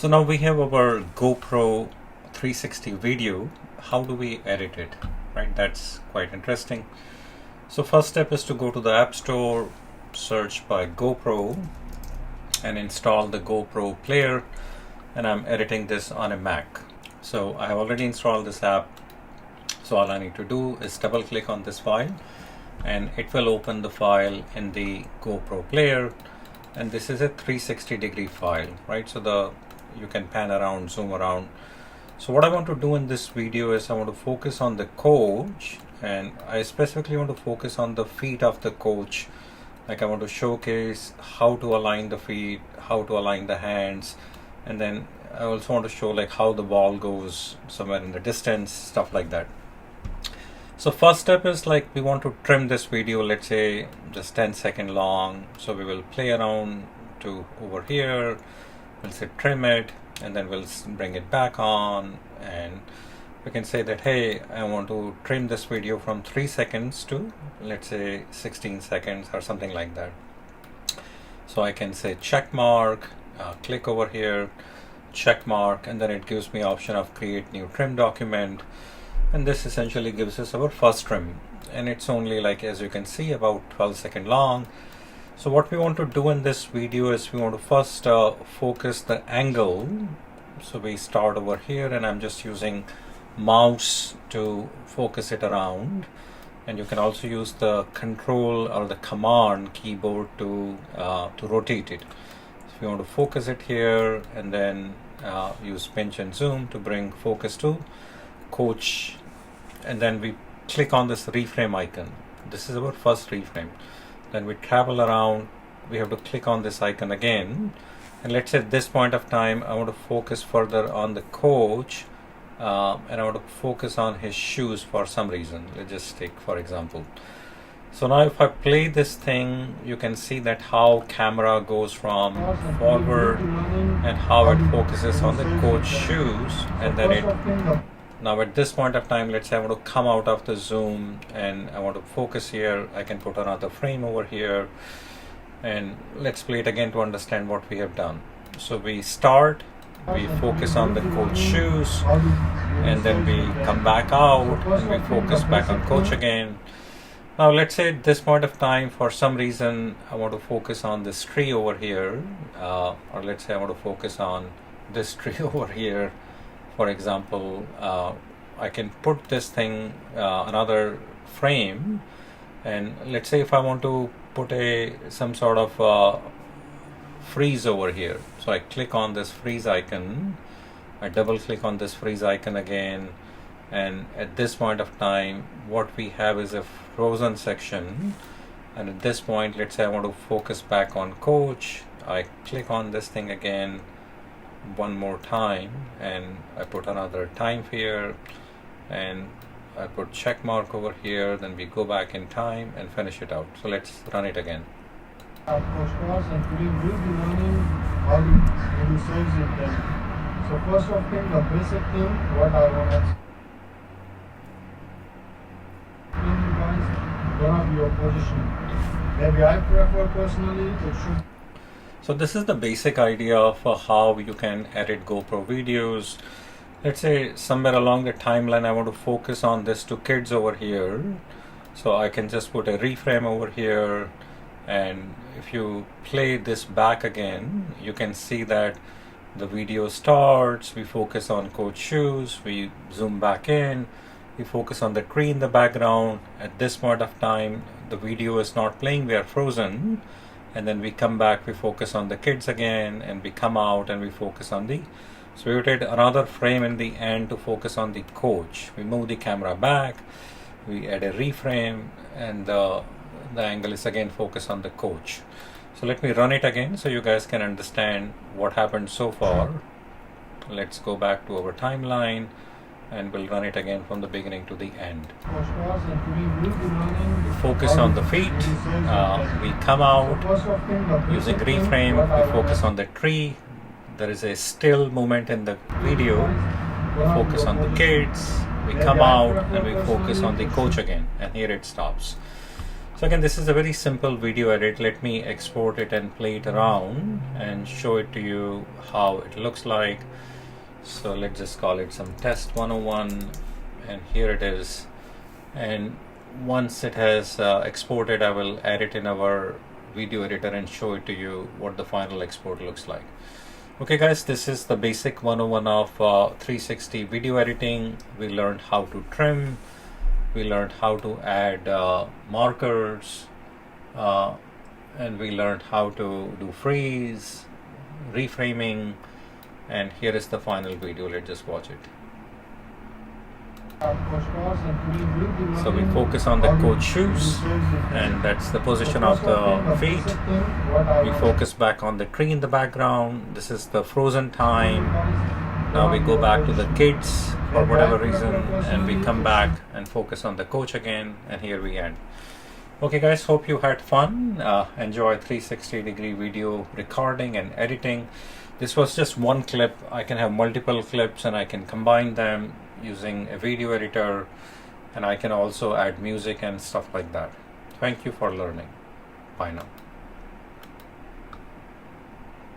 So now we have our GoPro 360 video. How do we edit it, right? That's quite interesting. So first step is to go to the App Store, search by GoPro and install the GoPro Player, and I'm editing this on a Mac. So I have already installed this app, so all I need to do is double click on this file and it will open the file in the GoPro Player, and this is a 360 degree file, right? So you can pan around, zoom around. So what I want to do in this video is I want to focus on the coach, and I specifically want to focus on the feet of the coach. Like I want to showcase how to align the feet, how to align the hands, and then I also want to show like how the ball goes somewhere in the distance, stuff like that. So first step is like we want to trim this video, let's say just 10-second long. So we will play around to over here, we'll say trim it, and then we'll bring it back on, and we can say that, hey, I want to trim this video from 3 seconds to let's say 16 seconds or something like that. So I can say check mark, click over here, check mark, and then it gives me option of create new trim document, and this essentially gives us our first trim, and it's only, like as you can see, about 12-second long. So what we want to do in this video is we want to first focus the angle. So we start over here, and I'm just using mouse to focus it around, and you can also use the control or the command keyboard to rotate it. So we want to focus it here, and then use pinch and zoom to bring focus to coach, and then we click on this reframe icon. This is our first reframe. Then we travel around, we have to click on this icon again, and let's say at this point of time I want to focus further on the coach, and I want to focus on his shoes for some reason. Let's just take for example. So now if I play this thing, you can see that how camera goes from forward and how it focuses on the coach shoes, and then it now at this point of time, let's say I want to come out of the zoom and I want to focus here. I can put another frame over here, and let's play it again to understand what we have done. So we start, we focus on the coach shoes, and then we come back out and we focus back on coach again. Now let's say at this point of time, for some reason I want to focus on this tree over here, or let's say I want to focus on this tree over here. For example, I can put this thing another frame, and let's say if I want to put some sort of freeze over here. So I click on this freeze icon, I double click on this freeze icon again, and at this point of time what we have is a frozen section, and at this point let's say I want to focus back on coach. I click on this thing again one more time, and I put another time here, and I put check mark over here, then we go back in time and finish it out. So let's run it again. And today we'll be learning how to do saves with them. So first of thing, the basic thing what I want to explain you guys gonna be your position. Maybe I prefer personally it should. So this is the basic idea of how you can edit GoPro videos. Let's say somewhere along the timeline I want to focus on this two kids over here. So I can just put a reframe over here, and if you play this back again, you can see that the video starts, we focus on coach shoes, we zoom back in, we focus on the tree in the background. At this point of time the video is not playing, we are frozen, and then we come back, we focus on the kids again, and we come out and we focus on the, so we rotate another frame in the end to focus on the coach. We move the camera back, we add a reframe, and the angle is again focused on the coach. So let me run it again so you guys can understand what happened so far. Let's go back to our timeline, and we'll run it again from the beginning to the end. We focus on the feet, we come out using reframe, we focus on the tree, there is a still moment in the video, we focus on the kids, we come out and we focus on the coach again, and here it stops. So again, this is a very simple video edit. Let me export it and play it around and show it to you how it looks like. So let's just call it some test 101, and here it is. And once it has exported, I will add it in our video editor and show it to you what the final export looks like. Okay guys, this is the basic 101 of 360 video editing. We learned how to trim, we learned how to add markers, and we learned how to do freeze, reframing, and here is the final video. Let's just watch it. So we focus on the coach shoes, and that's the position of the feet. We focus back on the tree in the background. This is the frozen time. Now we go back to the kids for whatever reason, and we come back and focus on the coach again, and here we end. Okay guys, hope you had fun. Enjoy 360-degree video recording and editing. This was just one clip. I can have multiple clips and I can combine them using a video editor, and I can also add music and stuff like that. Thank you for learning. Bye now.